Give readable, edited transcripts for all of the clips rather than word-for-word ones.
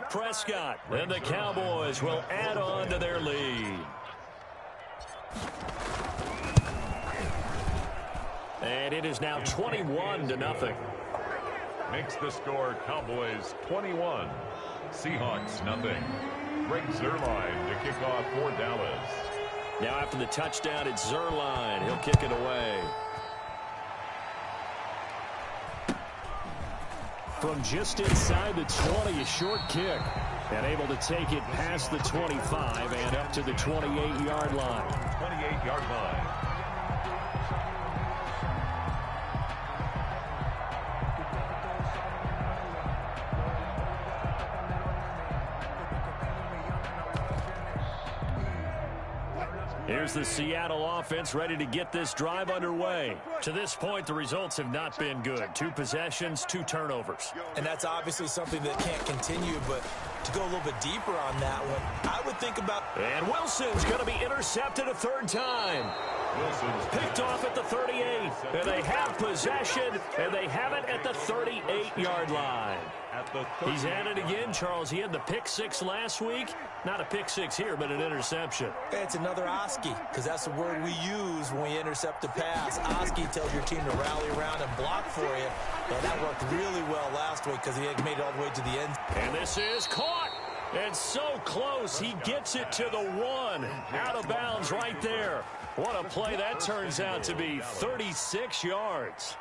Dak Prescott. And the Cowboys will add on to their lead. And it is now 21-0. Makes the score Cowboys 21, Seahawks nothing. Greg Zuerlein to kick off for Dallas. Now after the touchdown, it's Zuerlein. He'll kick it away. From just inside the 20, a short kick. And able to take it past the 25 and up to the 28-yard line. 28-yard line. Here's the Seattle offense ready to get this drive underway. To this point, the results have not been good. 2 possessions, 2 turnovers. And that's obviously something that can't continue, but to go a little bit deeper on that one, I would think about... And Wilson's going to be intercepted a 3rd time. Wilson's picked off at the 38. And they have possession, and they have it at the 38-yard line. He's at it again, Charles. He had the pick 6 last week. Not a pick 6 here, but an interception. It's another Oski, because that's the word we use when we intercept a pass. Oski tells your team to rally around and block for you. Well, that worked really well last week because he had made it all the way to the end. And this is caught. And so close, he gets it to the 1. Out of bounds right there. What a play that turns out to be. 36 yards.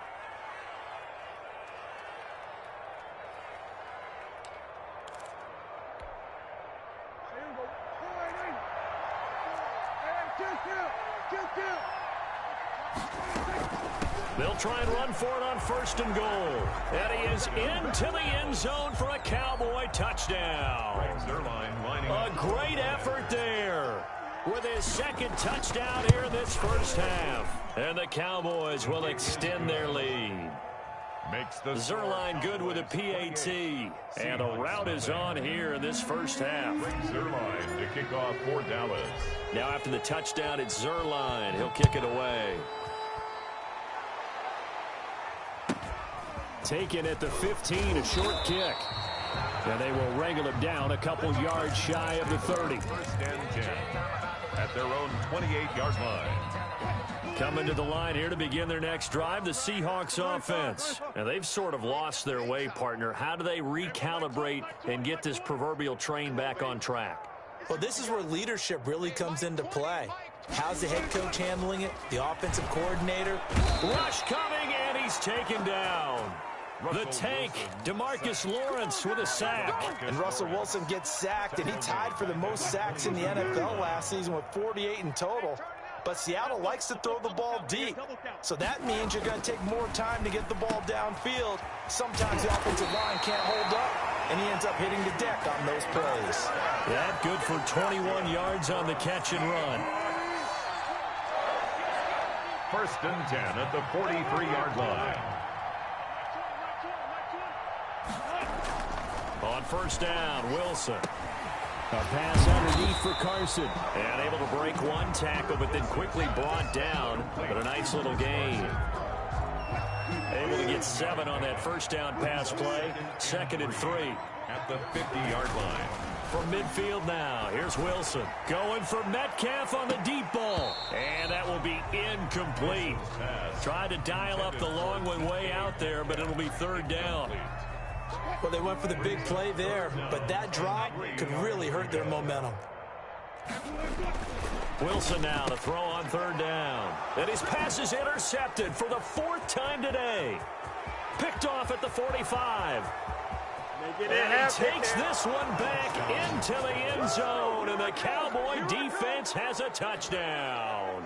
They'll try and run for it on 1st and goal. And he is into the end zone for a Cowboy touchdown. A great effort there with his 2nd touchdown here in this 1st half. And the Cowboys will extend their lead. Makes the Zuerlein good with a PAT. And a route is on here in this 1st half. Zuerlein to kick off for Dallas. Now after the touchdown, it's Zuerlein. He'll kick it away. Taken at the 15, a short kick. And they will wrangle him down a couple yards shy of the 30. 1st and 10 at their own 28-yard line. Coming to the line here to begin their next drive, the Seahawks offense. Now they've sort of lost their way, partner. How do they recalibrate and get this proverbial train back on track? Well, this is where leadership really comes into play. How's the head coach handling it? The offensive coordinator? Rush coming, and he's taken down. The tank, DeMarcus Lawrence with a sack. And Russell Wilson gets sacked, and he tied for the most sacks in the NFL last season with 48 in total. But Seattle likes to throw the ball deep. So that means you're going to take more time to get the ball downfield. Sometimes the offensive line can't hold up, and he ends up hitting the deck on those plays. That good for 21 yards on the catch and run. 1st and 10 at the 43-yard line. On 1st down, Wilson. A pass underneath for Carson. And able to break 1 tackle, but then quickly brought down. But a nice little gain. Able to get 7 on that 1st down pass play. 2nd and 3. At the 50-yard line. From midfield now, here's Wilson. Going for Metcalf on the deep ball. And that will be incomplete. Tried to dial up the long one way out there, but it'll be 3rd down. Well, they went for the big play there, but that drop could really hurt their momentum. Wilson now to throw on 3rd down. And his pass is intercepted for the 4th time today. Picked off at the 45. And he takes this one back into the end zone, and the Cowboy defense has a touchdown.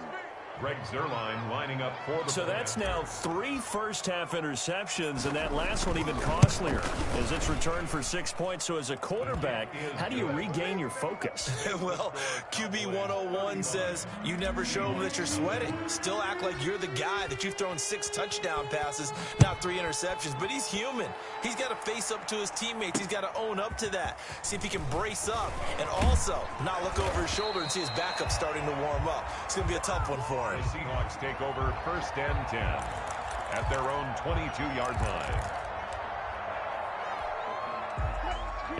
Greg Zuerlein lining up for the... So that's now 3 first-half interceptions, and that last one even costlier as it's returned for 6 points. So as a quarterback, how do you regain your focus? Well, QB 101 says you never show them that you're sweating. Still act like you're the guy that you've thrown 6 touchdown passes, not 3 interceptions. But he's human. He's got to face up to his teammates. He's got to own up to that. See if he can brace up and also not look over his shoulder and see his backup starting to warm up. It's going to be a tough one for him. The Seahawks take over 1st and 10 at their own 22-yard line.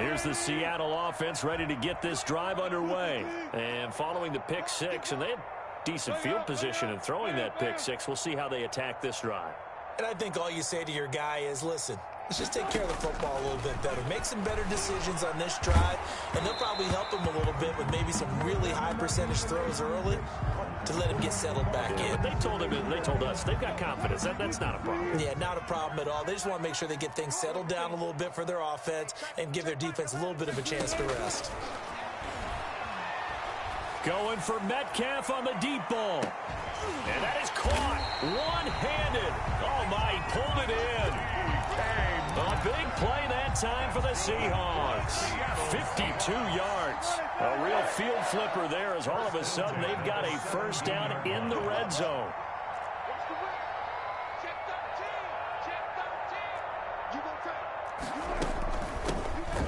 Here's the Seattle offense ready to get this drive underway. And following the pick six, and they had decent field position in throwing that pick six. We'll see how they attack this drive. And I think all you say to your guy is, listen, let's just take care of the football a little bit better. Make some better decisions on this drive, and they'll probably help him a little bit with maybe some really high percentage throws early to let him get settled back in. But they told us they've got confidence. That's not a problem. Yeah, not a problem at all. They just want to make sure they get things settled down a little bit for their offense and give their defense a little bit of a chance to rest. Going for Metcalf on the deep ball. And that is caught one-handed. Oh, my, he pulled it in. A big play that time for the Seahawks. 52 yards. A real field flipper there as all of a sudden they've got a first down in the red zone.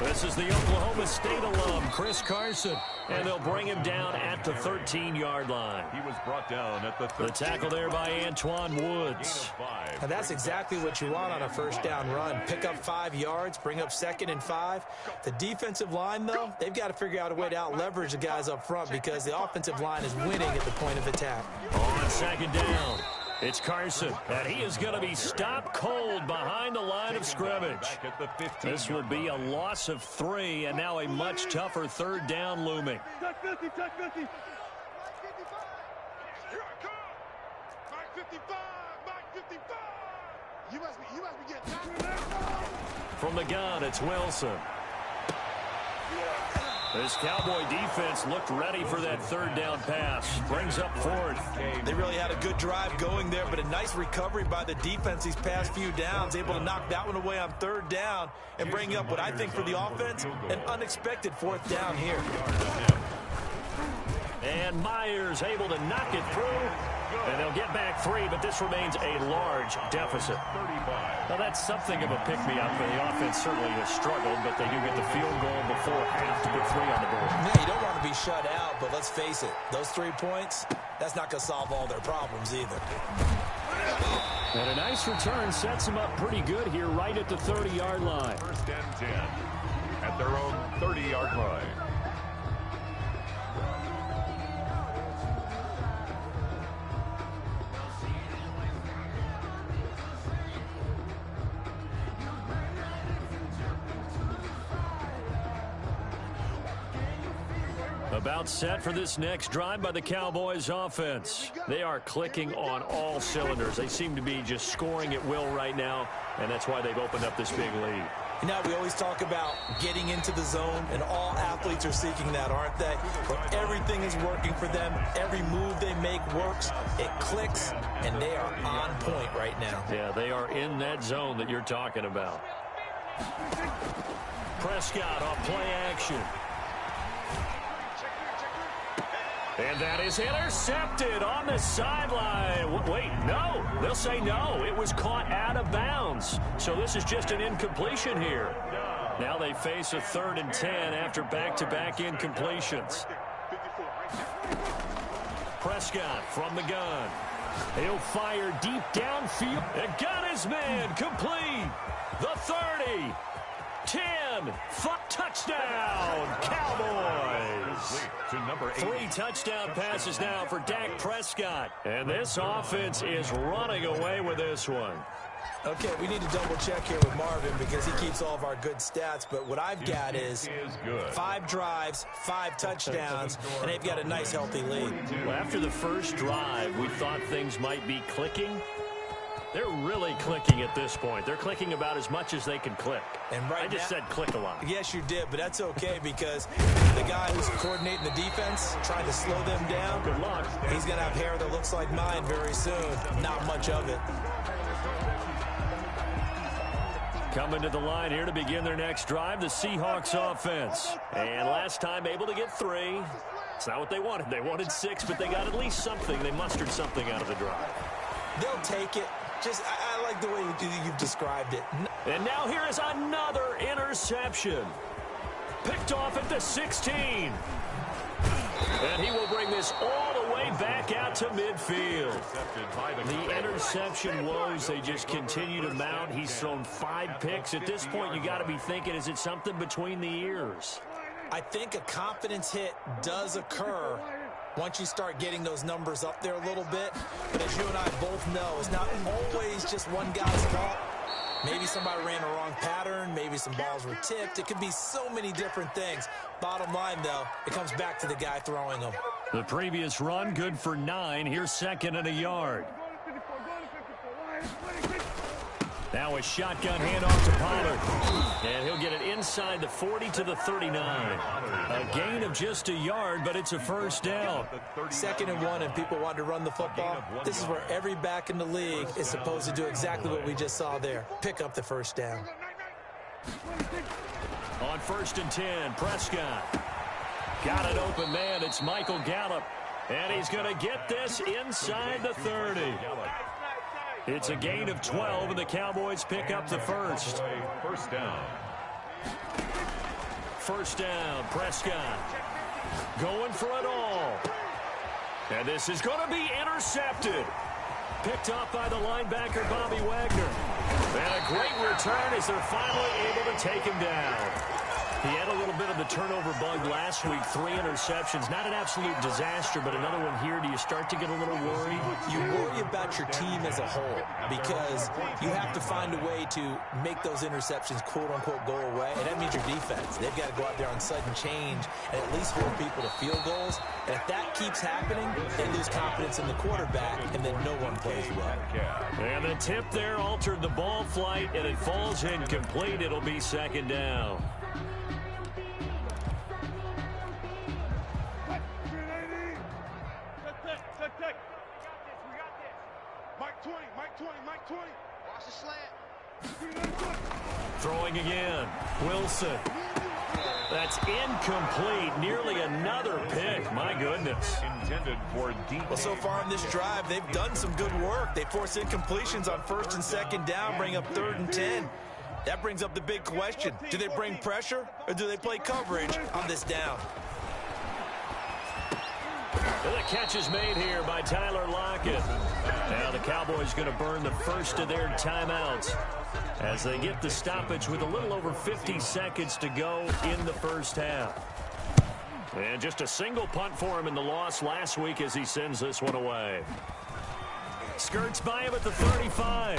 This is the Oklahoma State alum, Chris Carson, and they'll bring him down at the 13-yard line. He was brought down at the 13. The tackle there by Antoine Woods. And that's exactly what you want on a first down run. Pick up 5 yards, bring up 2nd and 5. The defensive line, though, they've got to figure out a way to out-leverage the guys up front because the offensive line is winning at the point of attack. On second down, it's Carson, and he is going to be stopped cold behind the line of scrimmage. This will be a loss of 3, and now a much tougher third down looming. Check 50, check 50. Here I come. Back 55, back 55. You must be getting From the gun, it's Wilson. This Cowboy defense looked ready for that third down pass. Brings up 4th. They really had a good drive going there, but a nice recovery by the defense these past few downs, able to knock that one away on 3rd down and bring up what I think for the offense, an unexpected 4th down here. And Myers able to knock it through. And they'll get back 3, but this remains a large deficit. Now, that's something of a pick-me-up. The offense certainly has struggled, but they do get the field goal before half to put 3 on the board. Yeah, you don't want to be shut out, but let's face it, those 3 points, that's not going to solve all their problems either. And a nice return sets them up pretty good here right at the 30-yard line. 1st and 10 at their own 30-yard line. About set for this next drive by the Cowboys offense. They are clicking on all cylinders. They seem to be just scoring at will right now, and that's why they've opened up this big lead. You know, we always talk about getting into the zone, and all athletes are seeking that, aren't they? Where everything is working for them. Every move they make works. It clicks, and they are on point right now. Yeah, they are in that zone that you're talking about. Prescott off play action. And that is intercepted on the sideline. Wait, no. They'll say no. It was caught out of bounds. So this is just an incompletion here. Now they face a 3rd and 10 after back-to-back incompletions. Prescott from the gun. He'll fire deep downfield. And got his man complete. The 30. 10, touchdown, Cowboys. 3 touchdown passes now for Dak Prescott. And this offense is running away with this one. Okay, we need to double check here with Marvin because he keeps all of our good stats. But what I've got is 5 drives, 5 touchdowns, and they've got a nice, healthy lead. Well, after the first drive, we thought things might be clicking. They're really clicking at this point. They're clicking about as much as they can click. And right I just said click a lot. Yes, you did, but that's okay because the guy who's coordinating the defense, trying to slow them down, good luck. He's going to have hair that looks like mine very soon. Not much of it. Coming to the line here to begin their next drive, the Seahawks offense. And last time able to get 3. It's not what they wanted. They wanted 6, but they got at least something. They mustered something out of the drive. They'll take it. I like the way you've described it. And now here is another interception. Picked off at the 16. And he will bring this all the way back out to midfield. The interception woes, they just continue to mount. He's thrown 5 picks. At this point, you got to be thinking, is it something between the ears? I think a confidence hit does occur once you start getting those numbers up there a little bit. But as you and I both know, it's not always just one guy's fault. Maybe somebody ran a wrong pattern. Maybe some balls were tipped. It could be so many different things. Bottom line, though, it comes back to the guy throwing them. The previous run, good for 9. Here's 2nd and a yard. Now a shotgun handoff to Pollard. And he'll get it inside the 40 to the 39. A gain of just a yard, but it's a first down. 2nd and 1, and people want to run the football. This is where every back in the league is supposed to do exactly what we just saw there. Pick up the first down. On 1st and 10, Prescott. Got an open man. It's Michael Gallup. And he's going to get this inside the 30. It's a gain of 12, and the Cowboys pick up the first. First down. First down, Prescott. Going for it all. And this is going to be intercepted. Picked off by the linebacker, Bobby Wagner. And a great return as they're finally able to take him down. He had a little bit of the turnover bug last week, 3 interceptions. Not an absolute disaster, but another one here. Do you start to get a little worried? You worry about your team as a whole because you have to find a way to make those interceptions, quote-unquote, go away. And that means your defense. They've got to go out there on sudden change and at least hold people to field goals. And if that keeps happening, they lose confidence in the quarterback, and then no one plays well. And the tip there altered the ball flight, and it falls incomplete. It'll be 2nd down. Watch the slant. Throwing again. Wilson. That's incomplete. Nearly another pick. My goodness. Intended for deep. Well, so far in this drive, they've done some good work. They force incompletions on 1st and 2nd down, bring up 3rd and 10. That brings up the big question. Do they bring pressure or do they play coverage on this down? And the catch is made here by Tyler Lockett. Now the Cowboys going to burn the first of their timeouts as they get the stoppage with a little over 50 seconds to go in the first half. And just a single punt for him in the loss last week as he sends this one away. Skirts by him at the 35.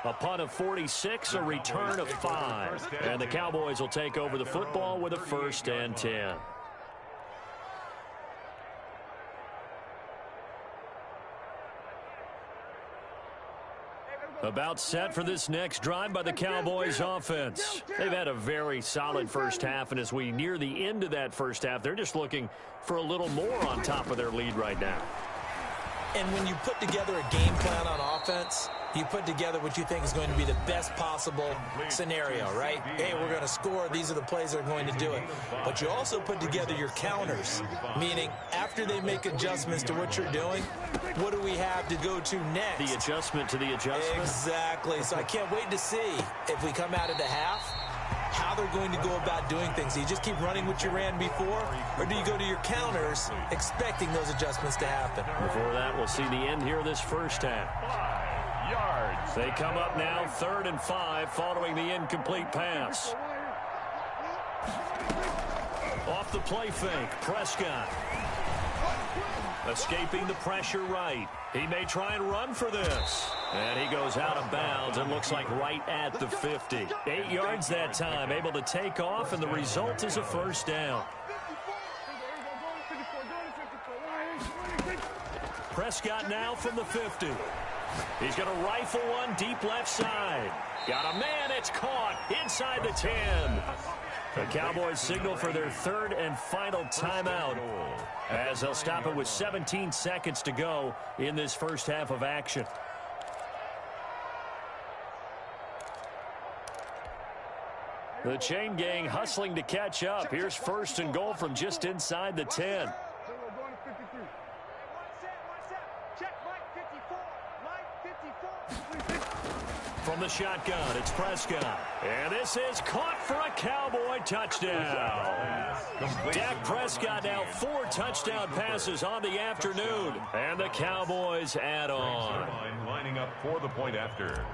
A punt of 46, a return of 5. And the Cowboys will take over the football with a 1st and 10. About set for this next drive by the Cowboys offense. They've had a very solid first half, and as we near the end of that first half, they're just looking for a little more on top of their lead right now. And when you put together a game plan on offense, you put together what you think is going to be the best possible scenario, right? Hey, we're going to score. These are the plays that are going to do it. But you also put together your counters, meaning after they make adjustments to what you're doing, what do we have to go to next? The adjustment to the adjustment. Exactly. So I can't wait to see if we come out of the half, how they're going to go about doing things. Do you just keep running what you ran before, or do you go to your counters expecting those adjustments to happen? Before that, we'll see the end here of this first half. Yards. They come up now 3rd and 5 following the incomplete pass. Off the play fake, Prescott. Escaping the pressure right. He may try and run for this. And he goes out of bounds and looks like right at the 50. 8 yards that time, able to take off, and the result is a first down. Prescott now from the 50. He's going to rifle one deep left side. Got a man, it's caught inside the 10. The Cowboys signal for their 3rd and final timeout as they'll stop it with 17 seconds to go in this first half of action. The chain gang hustling to catch up. Here's 1st and goal from just inside the 10. From the shotgun. It's Prescott. And this is caught for a Cowboy touchdown. Dak Prescott now 4 touchdown passes on the afternoon. And the Cowboys add on. Lining up for the point after.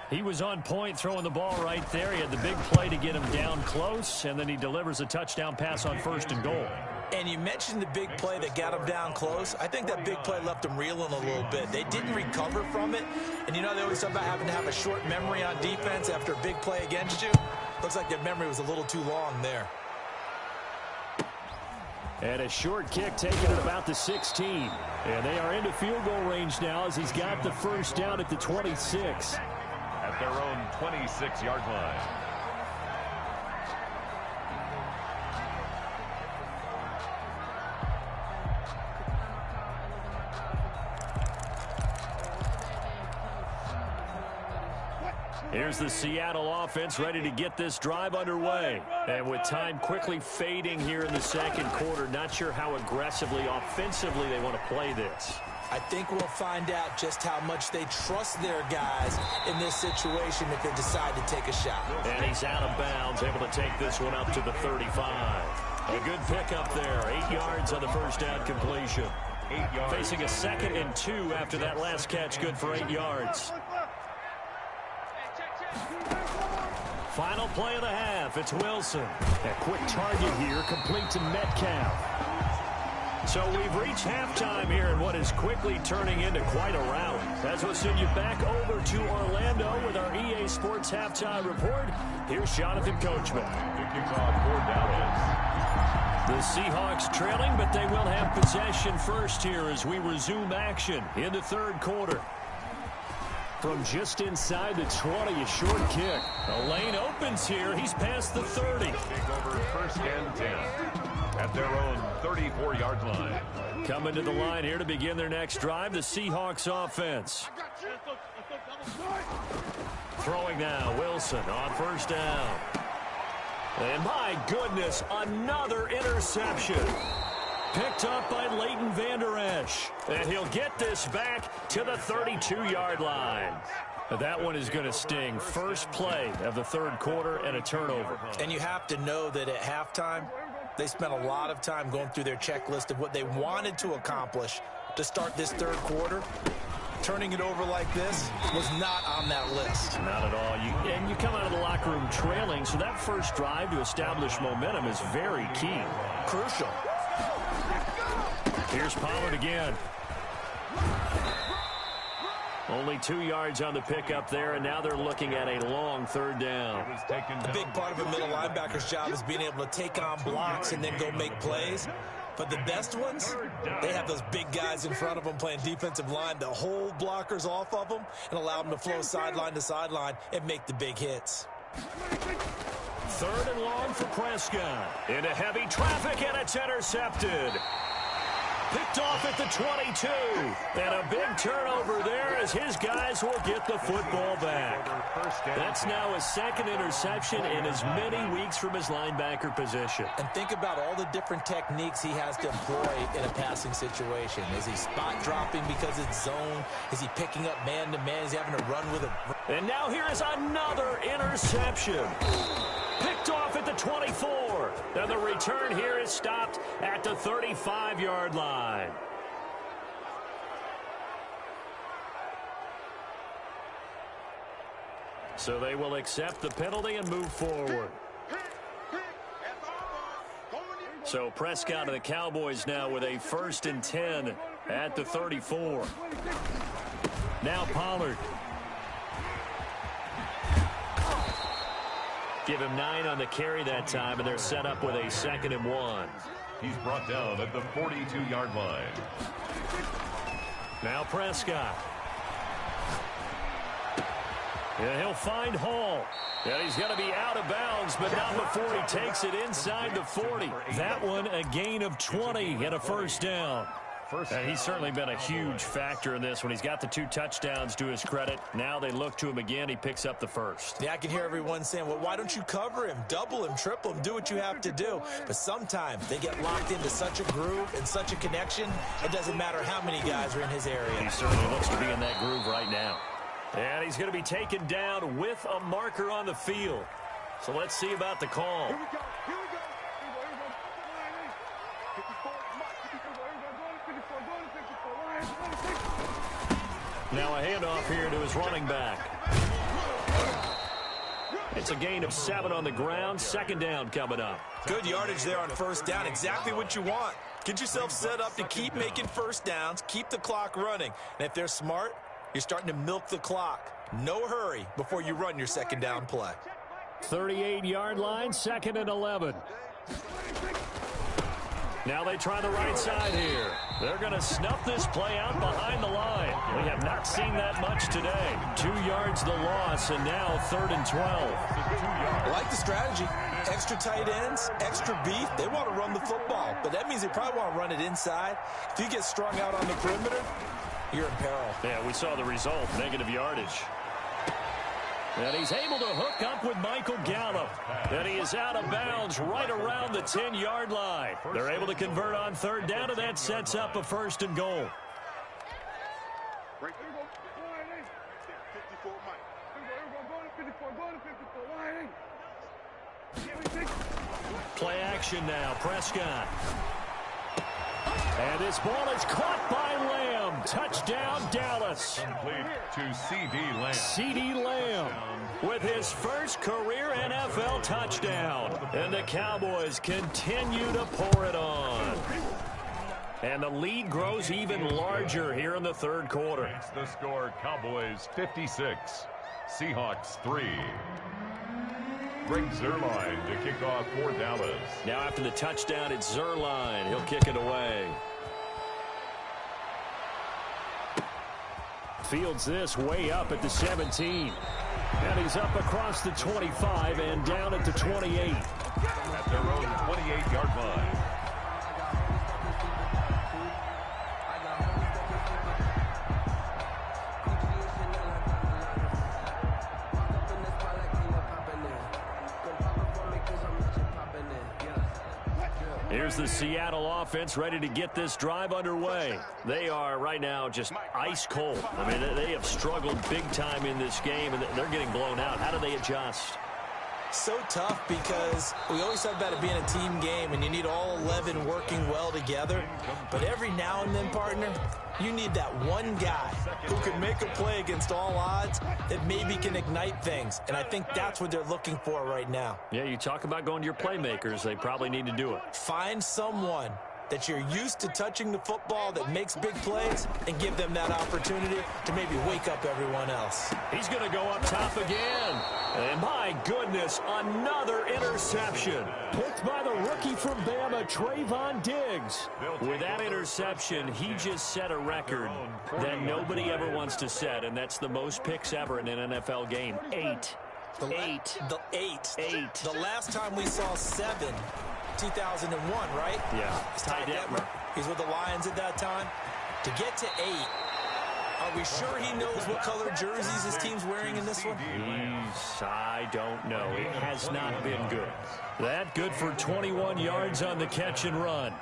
He was on point throwing the ball right there. He had the big play to get him down close, and then he delivers a touchdown pass on 1st and goal. And you mentioned the big play that got him down close. I think that big play left him reeling a little bit. They didn't recover from it. And you know they always talk about having to have a short memory on defense after a big play against you. Looks like their memory was a little too long there. And a short kick taken at about the 16. And they are into field goal range now as he's got the first down at the 26. At their own 26-yard line. Here's the Seattle offense ready to get this drive underway. And with time quickly fading here in the second quarter, not sure how aggressively, offensively they want to play this. I think we'll find out just how much they trust their guys in this situation if they decide to take a shot. And he's out of bounds, able to take this one up to the 35. A good pickup there, 8 yards on the first down completion. 8 yards. Facing a 2nd and 2 after that last catch, good for 8 yards. Final play of the half, it's Wilson. A quick target here, complete to Metcalf. So we've reached halftime here in what is quickly turning into quite a rout. As we'll send you back over to Orlando with our EA Sports Halftime Report. Here's Jonathan Coachman. The kickoff for Dallas. The Seahawks trailing, but they will have possession first here as we resume action in the third quarter. From just inside the 20, a short kick. The lane opens here. He's past the 30. Take over 1st and 10. At their own 34-yard line. Coming to the line here to begin their next drive, the Seahawks offense. Throwing now, Wilson on 1st down. And my goodness, another interception. Picked up by Leighton Vander Esch. And he'll get this back to the 32-yard line. That one is going to sting. First play of the third quarter and a turnover. And you have to know that at halftime, they spent a lot of time going through their checklist of what they wanted to accomplish to start this third quarter. Turning it over like this was not on that list. Not at all. And you come out of the locker room trailing, so that first drive to establish momentum is very key. Crucial. Here's Pollard again. Only 2 yards on the pickup there, and now they're looking at a long 3rd down. A big part of a middle linebacker's job is being able to take on blocks and then go make plays. But the best ones, they have those big guys in front of them playing defensive line to hold blockers off of them and allow them to flow sideline to sideline and make the big hits. 3rd and long for Prescott. Into heavy traffic, and it's intercepted. Picked off at the 22. And a big turnover there as his guys will get the football back. That's now his 2nd interception in as many weeks from his linebacker position. And think about all the different techniques he has to employ in a passing situation. Is he spot dropping because it's zone? Is he picking up man-to-man? Is he having to run with a... And now here is another interception. Picked off at the 24. And the return here is stopped at the 35-yard line. So they will accept the penalty and move forward. So Prescott and the Cowboys now with a 1st and 10 at the 34. Now Pollard. Give him 9 on the carry that time, and they're set up with a 2nd and 1. He's brought down at the 42-yard line. Now Prescott. Yeah, he'll find Hall. And he's going to be out of bounds, but not before he takes it inside the 40. That one a gain of 20 and a 1st down. And he's certainly been a huge factor in this one. He's got the 2 touchdowns to his credit. Now they look to him again. He picks up the 1st. Yeah, I can hear everyone saying, well, why don't you cover him, double him, triple him, do what you have to do. But sometimes they get locked into such a groove and such a connection, it doesn't matter how many guys are in his area. He certainly looks to be in that groove right now. And he's going to be taken down with a marker on the field. So let's see about the call. Here we go. Here we go. Here we go. 54. Now a handoff here to his running back. It's a gain of 7 on the ground. Second down coming up. Good yardage there on first down. Exactly what you want. Get yourself set up to keep making first downs, keep the clock running. And if they're smart, you're starting to milk the clock. No hurry before you run your second down play. 38-yard line, 2nd and 11. Now they try the right side here. They're going to snuff this play out behind the line. We have not seen that much today. 2 yards the loss, and now 3rd and 12. I like the strategy. Extra tight ends, extra beef. They want to run the football, but that means they probably want to run it inside. If you get strung out on the perimeter, you're in peril. Yeah, we saw the result, negative yardage. And he's able to hook up with Michael Gallup. And he is out of bounds right around the 10-yard line. They're able to convert on 3rd down, and that sets up a 1st and goal. Play action now, Prescott. And this ball is caught by Lamb. Touchdown, Dallas. Complete to C.D. Lamb. C.D. Lamb with his first career NFL touchdown. And the Cowboys continue to pour it on. And the lead grows even larger here in the 3rd quarter. Makes the score Cowboys 56, Seahawks 3. Greg Zuerlein to kick off for Dallas. Now after the touchdown, it's Zuerlein. He'll kick it away. Fields this way up at the 17. And he's up across the 25 and down at the 28. At their own 28-yard line. Here's the Seattle offense ready to get this drive underway. They are right now just ice cold. I mean, they have struggled big time in this game, and they're getting blown out. How do they adjust? So tough because we always talk about it being a team game, and you need all 11 working well together. But every now and then, partner, you need that one guy who can make a play against all odds that maybe can ignite things. And I think that's what they're looking for right now. Yeah, you talk about going to your playmakers. They probably need to do it. Find someone that you're used to touching the football that makes big plays and give them that opportunity to maybe wake up everyone else. He's going to go up top again. And my goodness, another interception. Picked by the rookie from Bama, Trayvon Diggs. With that interception, he just set a record that nobody ever wants to set, and that's the most picks ever in an NFL game. 8. The last time we saw 7, 2001, right? Yeah. Ty Detmer. He's with the Lions at that time. To get to 8, are we sure he knows what color jerseys his team's wearing in this one? I don't know. It has not been good. That good for 21 yards on the catch and run.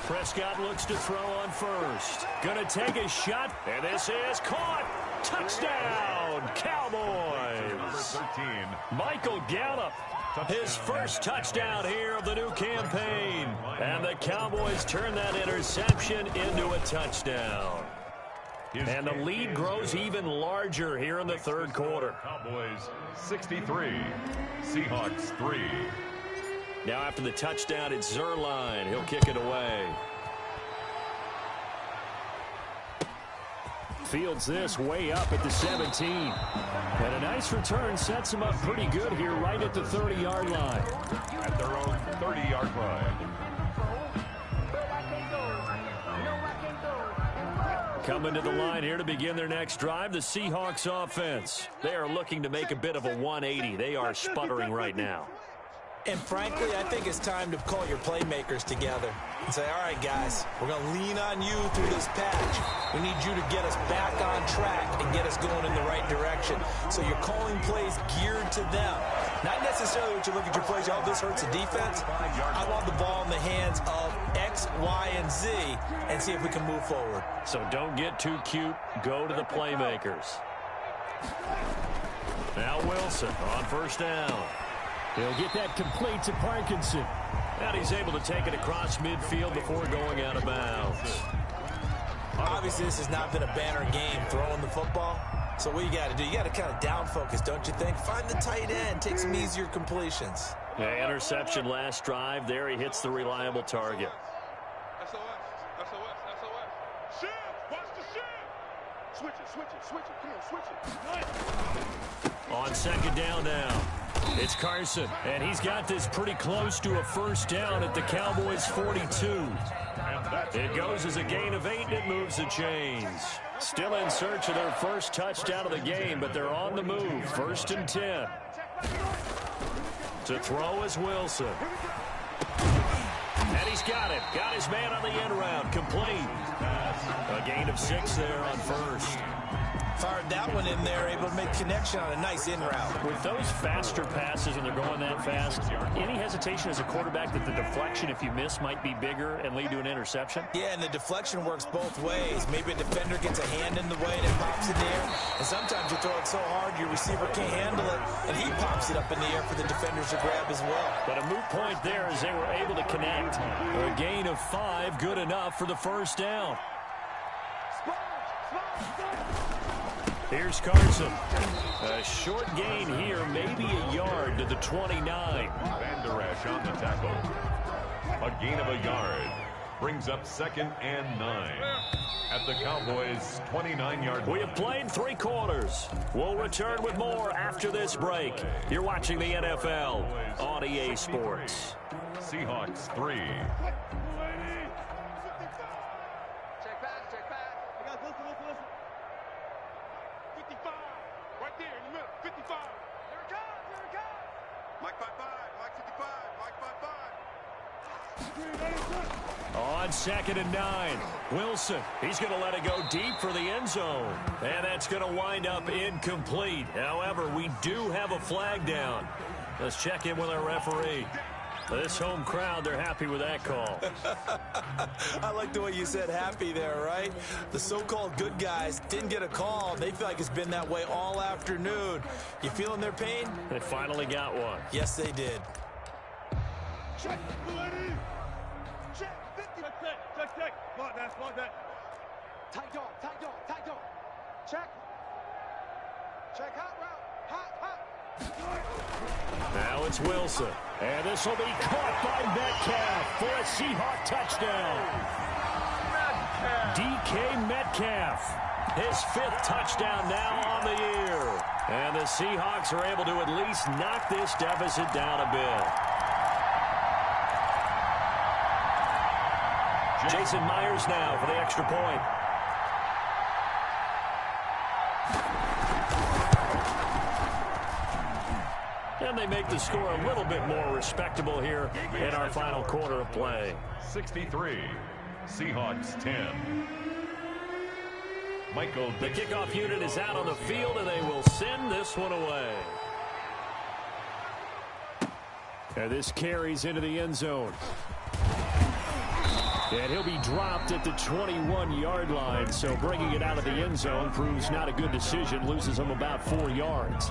Prescott looks to throw on first. Gonna take a shot, and this is caught. Touchdown, Cowboys. Number 13. Michael Gallup. His first touchdown here of the new campaign. And the Cowboys turn that interception into a touchdown. And the lead grows even larger here in the 3rd quarter. Cowboys 63, Seahawks 3. Now after the touchdown, it's Zuerlein. He'll kick it away. Fields this way up at the 17. And a nice return sets him up pretty good here right at the 30-yard line. At their own 30-yard line. Coming to the line here to begin their next drive, the Seahawks offense. They are looking to make a bit of a 180. They are sputtering right now. And frankly, I think it's time to call your playmakers together and say, all right, guys, we're going to lean on you through this patch. We need you to get us back on track and get us going in the right direction. So you're calling plays geared to them. Not necessarily what you look at your plays, oh, this hurts the defense. I want the ball in the hands of X, Y, and Z and see if we can move forward. So don't get too cute. Go to the playmakers. Now Wilson on first down. He'll get that complete to Parkinson. And he's able to take it across midfield before going out of bounds. Obviously, this has not been a banner game throwing the football. So what you got to do, you got to kind of down focus, don't you think? Find the tight end, take some easier completions. Yeah, interception last drive. There he hits the reliable target. SOS. Shift. Watch the shift. Switch it. Come on, switch it. On second down now, it's Carson. And he's got this pretty close to a first down at the Cowboys' 42. It goes as a gain of 8, and it moves the chains. Still in search of their first touchdown of the game, but they're on the move. 1st and 10. To throw is Wilson. And he's got it. Got his man on the end round. Complete. A gain of 6 there on first. Fired that one in there, able to make connection on a nice in route. With those faster passes and they're going that fast, any hesitation as a quarterback that the deflection, if you miss, might be bigger and lead to an interception? Yeah, and the deflection works both ways. Maybe a defender gets a hand in the way and it pops in the air. And sometimes you throw it so hard your receiver can't handle it, and he pops it up in the air for the defenders to grab as well. But a moot point there as they were able to connect. A gain of 5, good enough for the first down. Here's Carson. A short gain here, maybe a yard to the 29. Van Der Esch on the tackle. A gain of a yard. Brings up 2nd and 9. At the Cowboys' 29-yard line. We have played 3 quarters. We'll return with more after this break. You're watching the NFL on EA Sports. Seahawks 3. Check back. Listen. 55. Right there in the middle. 55. Here it comes. Mike 55. Mike 55. Mike 55. On 2nd and 9, Wilson. He's going to let it go deep for the end zone. And that's going to wind up incomplete. However, we do have a flag down. Let's check in with our referee. This home crowd, they're happy with that call. I like the way you said happy there, right? The so-called good guys didn't get a call. They feel like it's been that way all afternoon. You feeling their pain? They finally got one. Yes, they did. Check. Check. 50. Check. Block that. Tight dog. Check. Hot route. Hot. Now it's Wilson. And this will be caught by Metcalf for a Seahawk touchdown. DK Metcalf. His 5th touchdown now on the year. And the Seahawks are able to at least knock this deficit down a bit. Jason Myers now for the extra point. And they make the score a little bit more respectable here in our final quarter of play. 63. Seahawks 10. Michael. The kickoff unit is out on the field, and they will send this one away. And this carries into the end zone. And he'll be dropped at the 21-yard line, so bringing it out of the end zone proves not a good decision, loses him about 4 yards.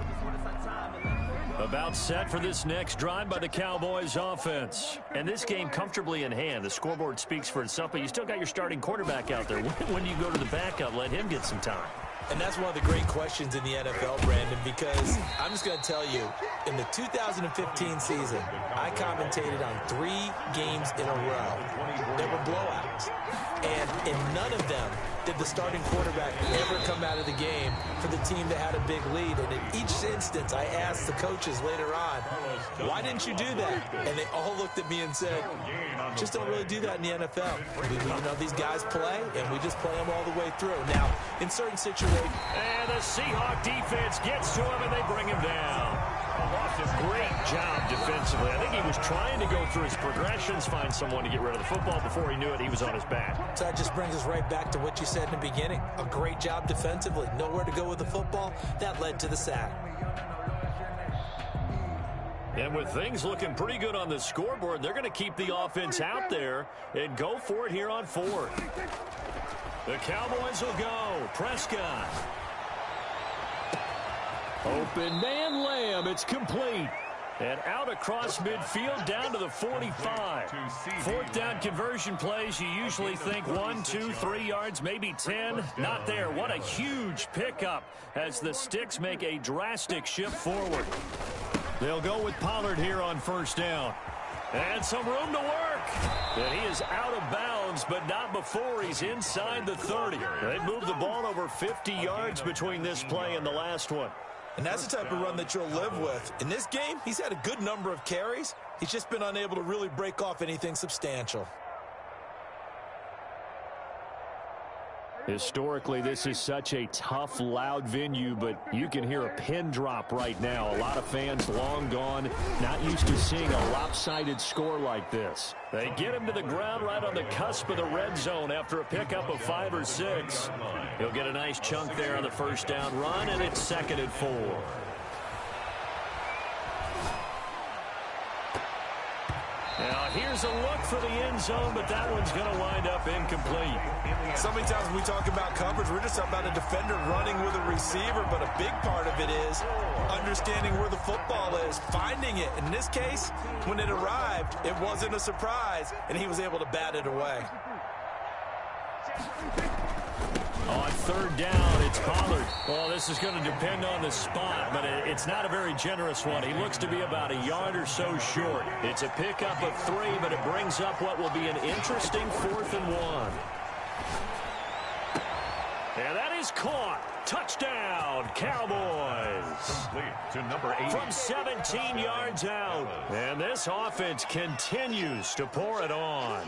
About set for this next drive by the Cowboys offense. And this game comfortably in hand. The scoreboard speaks for itself, but you still got your starting quarterback out there. When do you go to the backup? Let him get some time. And that's one of the great questions in the NFL, Brandon, because I'm just going to tell you, in the 2015 season, I commentated on 3 games in a row. There were blowouts. And in none of them did the starting quarterback ever come out of the game for the team that had a big lead. And in each instance, I asked the coaches later on, why didn't you do that? And they all looked at me and said, just don't really do that in the NFL. These guys play, and we just play them all the way through. Now, in certain situations. And the Seahawk defense gets to him, and they bring him down. Great job defensively. I think he was trying to go through his progressions, find someone to get rid of the football. Before he knew it, he was on his back. So that just brings us right back to what you said in the beginning. A great job defensively. Nowhere to go with the football. That led to the sack. And with things looking pretty good on the scoreboard, they're going to keep the offense out there and go for it here on fourth. The Cowboys will go. Prescott. Open man Lamb. It's complete. And out across midfield down to the 45. Fourth down conversion plays, you usually think 1, 2, 3 yards, maybe 10. Not there. What a huge pickup as the Sticks make a drastic shift forward. They'll go with Pollard here on first down. And some room to work. And he is out of bounds, but not before he's inside the 30. They moved the ball over 50 yards between this play and the last one. And that's the type of run that you'll live with. In this game, he's had a good number of carries. He's just been unable to really break off anything substantial. Historically, this is such a tough, loud venue, but you can hear a pin drop right now. A lot of fans long gone, not used to seeing a lopsided score like this. They get him to the ground right on the cusp of the red zone after a pickup of 5 or 6. He'll get a nice chunk there on the first down run, and it's 2nd and 4. Now, here's a look for the end zone, but that one's going to wind up incomplete. So many times when we talk about coverage, we're just about a defender running with a receiver, but a big part of it is understanding where the football is, finding it. In this case, when it arrived, it wasn't a surprise, and he was able to bat it away. On third down, it's Pollard. Well, this is going to depend on the spot, but it's not a very generous one. He looks to be about a yard or so short. It's a pickup of 3, but it brings up what will be an interesting 4th and 1. And that is caught. Touchdown, Cowboys. To number 8. From 17 yards out. And this offense continues to pour it on.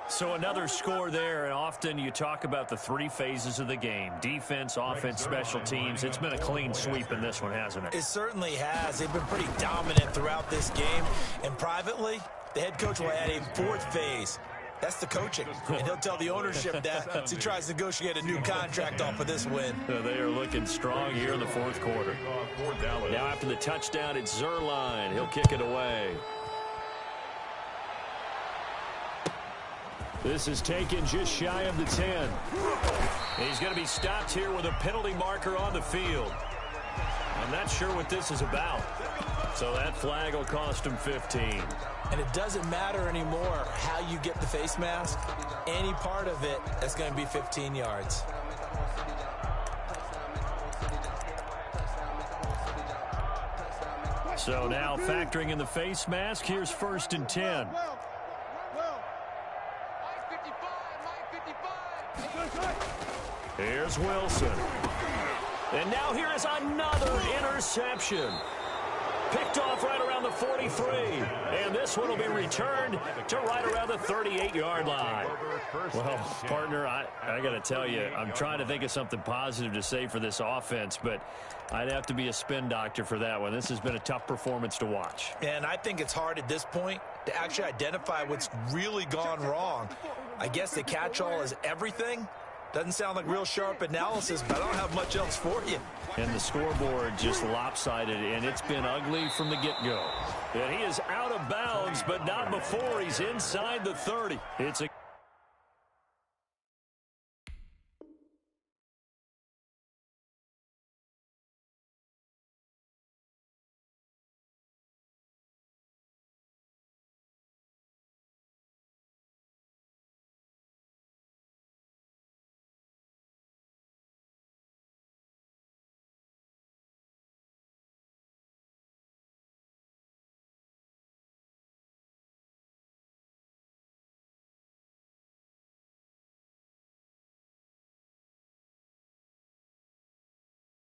So another score there, and often you talk about the 3 phases of the game. Defense, offense, special teams. It's been a clean sweep in this one, hasn't it? It certainly has. They've been pretty dominant throughout this game. And privately, the head coach will add a 4th phase. That's the coaching. And he'll tell the ownership that as he tries to negotiate a new contract off of this win. They are looking strong here in the 4th quarter. Now after the touchdown, it's Zerline. He'll kick it away. This is taken just shy of the 10. He's going to be stopped here with a penalty marker on the field. I'm not sure what this is about. So that flag will cost him 15. And it doesn't matter anymore how you get the face mask. Any part of it, that's going to be 15 yards. So now factoring in the face mask, here's 1st and 10. Here's Wilson. And now here is another interception. Picked off right around the 43. And this one will be returned to right around the 38-yard line. Well, partner, I got to tell you, I'm trying to think of something positive to say for this offense, but I'd have to be a spin doctor for that one. This has been a tough performance to watch. And I think it's hard at this point to actually identify what's really gone wrong. I guess the catch-all is everything. Doesn't sound like real sharp analysis, but I don't have much else for you. And the scoreboard just lopsided, and it's been ugly from the get-go. And he is out of bounds, but not before he's inside the 30. It's a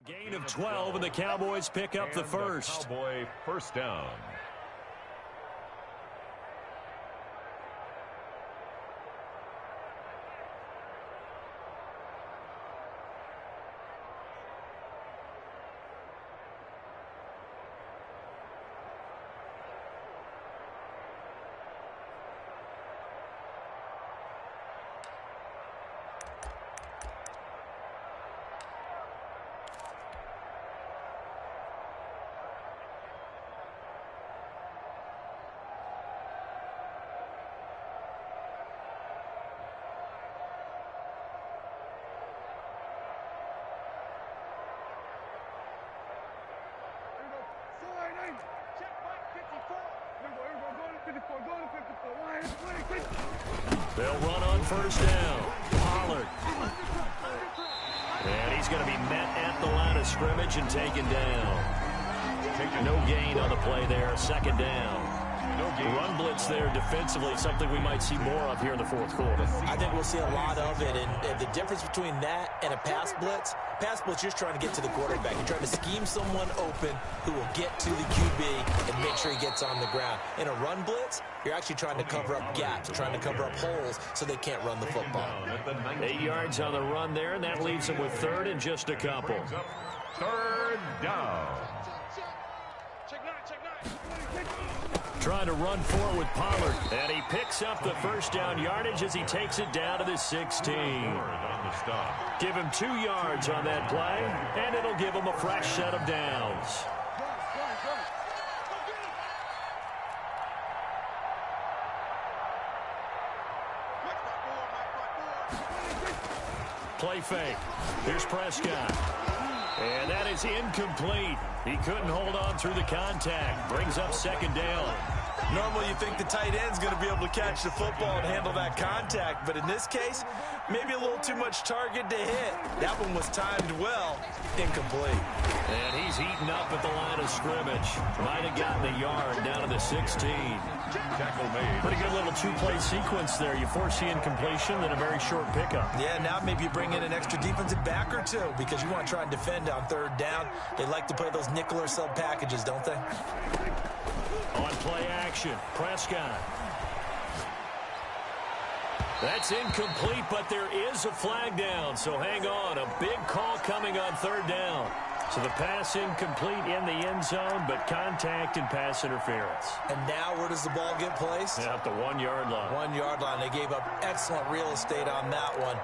gain of 12, and the Cowboys pick up the first. Cowboy first down. They'll run on first down. Pollard. And he's going to be met at the line of scrimmage and taken down. No gain on the play there. Second down. Run blitz there defensively, something we might see more of here in the fourth quarter. I think we'll see a lot of it, and the difference between that and a pass blitz, you're just trying to get to the quarterback. You're trying to scheme someone open who will get to the QB and make sure he gets on the ground. In a run blitz, you're actually trying to cover up gaps, trying to cover up holes so they can't run the football. 8 yards on the run there, and that leaves them with third and just a couple. Third down. Trying to run forward with Pollard, and he picks up the first down yardage as he takes it down to the 16. Give him 2 yards on that play, and it'll give him a fresh set of downs. Play fake. Here's Prescott. And that is incomplete. He couldn't hold on through the contact. Brings up second down. Normally you think the tight end's going to be able to catch the football and handle that contact, but in this case, maybe a little too much target to hit. That one was timed well. Incomplete. And he's heating up at the line of scrimmage. Might have gotten a yard down to the 16. Tackle made. Pretty good little two-play sequence there. You force the incompletion, then a very short pickup. Yeah, now maybe you bring in an extra defensive back or two because you want to try and defend on third down. They like to play those nickel or sub packages, don't they? On play action, Prescott. That's incomplete, but there is a flag down, so hang on. A big call coming on third down. So the pass incomplete in the end zone, but contact and pass interference. And now where does the ball get placed? At the 1 yard line. 1 yard line. They gave up excellent real estate on that one.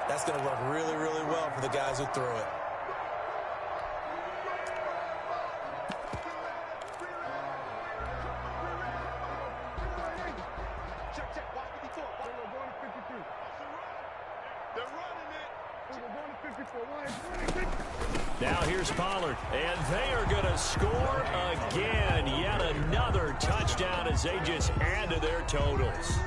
That's going to work really, really well for the guys who threw it. Now here's Pollard, and they are going to score again. Yet another touchdown as they just add to their totals.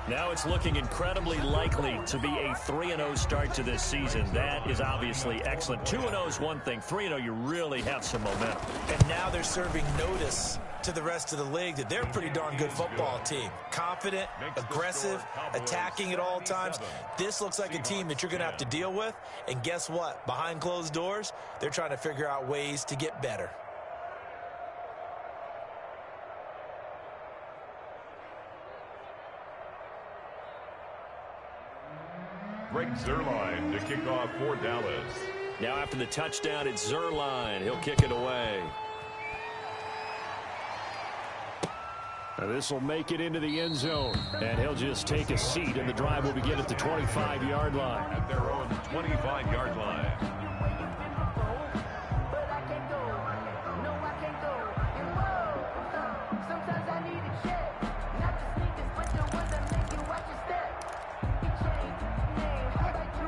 Now it's looking incredibly likely to be a 3-0 start to this season. That is obviously excellent. 2-0 is one thing. 3-0, you really have some momentum. And now they're serving notice to the rest of the league that they're a pretty darn good football team. Confident, aggressive, attacking at all times. This looks like a team that you're going to have to deal with. And guess what? Behind closed doors, they're trying to figure out ways to get better. Greg Zuerlein to kick off for Dallas. Now after the touchdown, it's Zuerlein. He'll kick it away. This will make it into the end zone, and he'll just take a seat, and the drive will begin at the 25-yard line. At their own 25-yard line.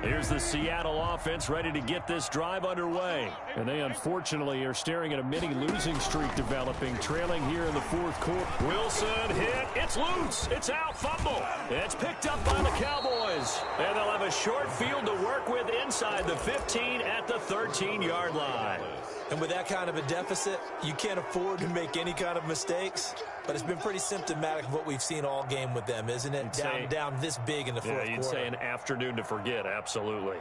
Here's the Seattle offense ready to get this drive underway. And they unfortunately are staring at a mini losing streak developing, trailing here in the fourth quarter. Wilson hit. It's loose. It's out. Fumble. It's picked up by the Cowboys. And they'll have a short field to work with inside the 15 at the 13-yard line. And with that kind of a deficit, you can't afford to make any kind of mistakes. But it's been pretty symptomatic of what we've seen all game with them, isn't it? Down this big in the fourth quarter. Yeah, you'd say an afternoon to forget, absolutely.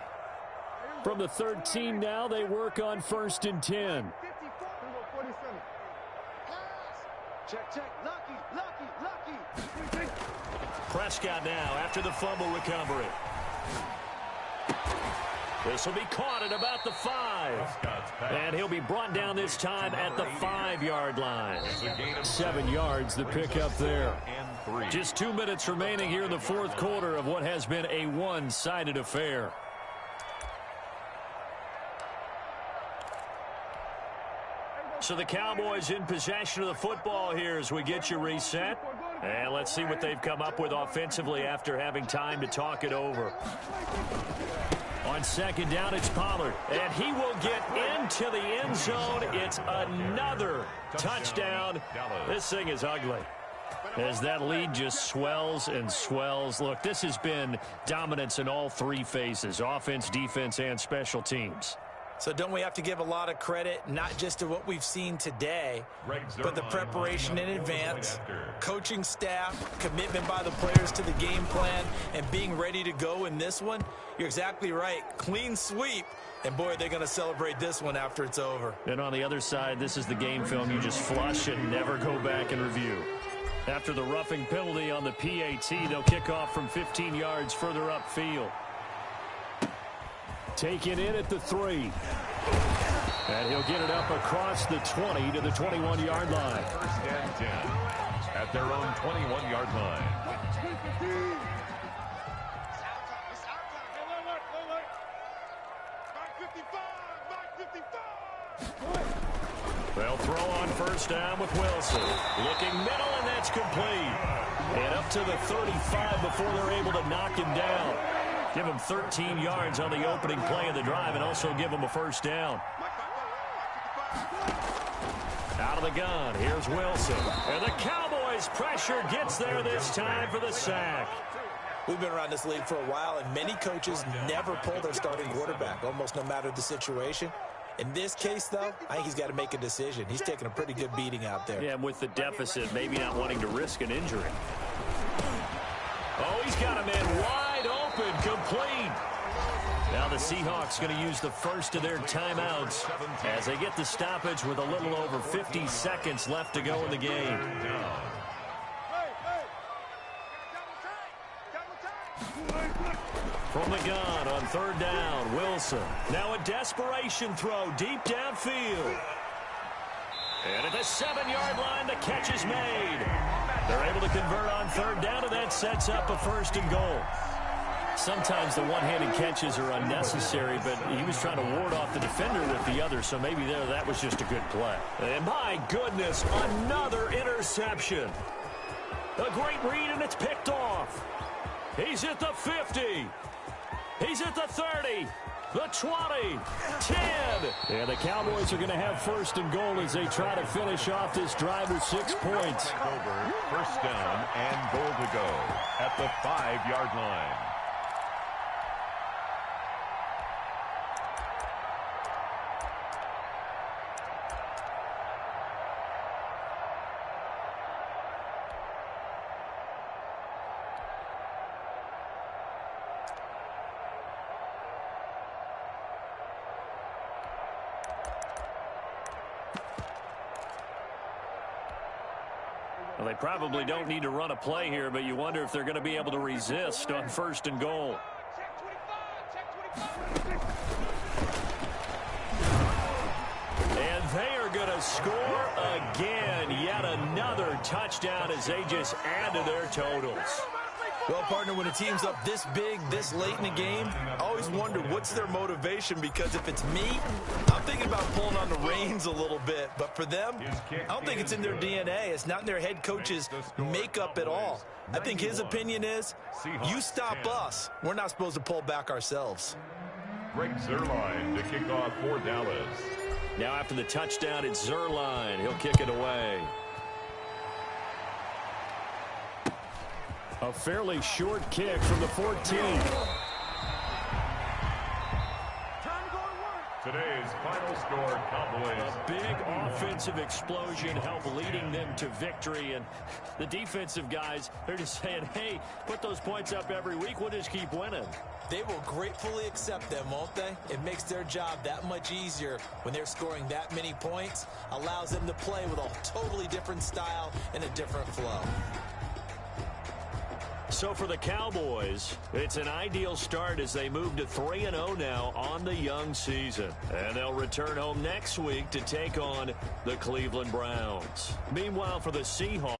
From the 13 now, they work on 1st and 10. Check. Lucky. Prescott now after the fumble recovery. This will be caught at about the 5. And he'll be brought down this time at the 5-yard line. 7 yards the pickup there. Just 2 minutes remaining here in the fourth quarter of what has been a one-sided affair. So the Cowboys in possession of the football here as we get you reset. And let's see what they've come up with offensively after having time to talk it over. On second down, it's Pollard, and he will get into the end zone. It's another touchdown. This thing is ugly. as that lead just swells and swells. Look, this has been dominance in all three phases, offense, defense, and special teams. So don't we have to give a lot of credit, not just to what we've seen today, but the preparation in advance, coaching staff, commitment by the players to the game plan, and being ready to go in this one? You're exactly right. Clean sweep. And, boy, they're going to celebrate this one after it's over. And on the other side, this is the game film you just flush and never go back and review. After the roughing penalty on the PAT, they'll kick off from 15 yards further upfield. Taken in at the 3. And he'll get it up across the 20 to the 21-yard line. First and 10 at their own 21-yard line. They'll throw on first down with Wilson. Looking middle, and that's complete. And up to the 35 before they're able to knock him down. Give him 13 yards on the opening play of the drive and also give him a first down. Out of the gun, here's Wilson. And the Cowboys' pressure gets there this time for the sack. We've been around this league for a while, and many coaches never pull their starting quarterback, almost no matter the situation. In this case, though, I think he's got to make a decision. He's taking a pretty good beating out there. Yeah, and with the deficit, maybe not wanting to risk an injury. Oh, he's got a man wide open, complete. Now the Seahawks going to use the first of their timeouts as they get the stoppage with a little over 50 seconds left to go in the game. From the gun on third down, Wilson. Now a desperation throw deep downfield. And at the 7-yard line, the catch is made. They're able to convert on third down, and that sets up a first and goal. Sometimes the one-handed catches are unnecessary, but he was trying to ward off the defender with the other, so maybe that was just a good play. And my goodness, another interception. A great read, and it's picked off. He's at the 50. He's at the 30. The 20, 10. And the Cowboys are going to have first and goal as they try to finish off this drive with 6 points. First down and goal to go at the 5-yard line. Well, they probably don't need to run a play here, but you wonder if they're going to be able to resist on first and goal. And they are going to score again. Yet another touchdown as they just add to their totals. Well, partner, when a team's up this big, this late in the game, I always wonder what's their motivation, because if it's me, I'm thinking about pulling on the reins a little bit. But for them, I don't think it's in their DNA. It's not in their head coach's makeup at all. I think his opinion is, you stop us. We're not supposed to pull back ourselves. Greg Zuerlein to kick off for Dallas. Now after the touchdown, it's Zuerlein. He'll kick it away. A fairly short kick from the 14. Today's final score, Cowboys. A big offensive explosion helped leading them to victory. And the defensive guys, they're just saying, hey, put those points up every week. We'll just keep winning. They will gratefully accept them, won't they? It makes their job that much easier when they're scoring that many points. Allows them to play with a totally different style and a different flow. So for the Cowboys, it's an ideal start as they move to 3-0 now on the young season. And they'll return home next week to take on the Cleveland Browns. Meanwhile, for the Seahawks,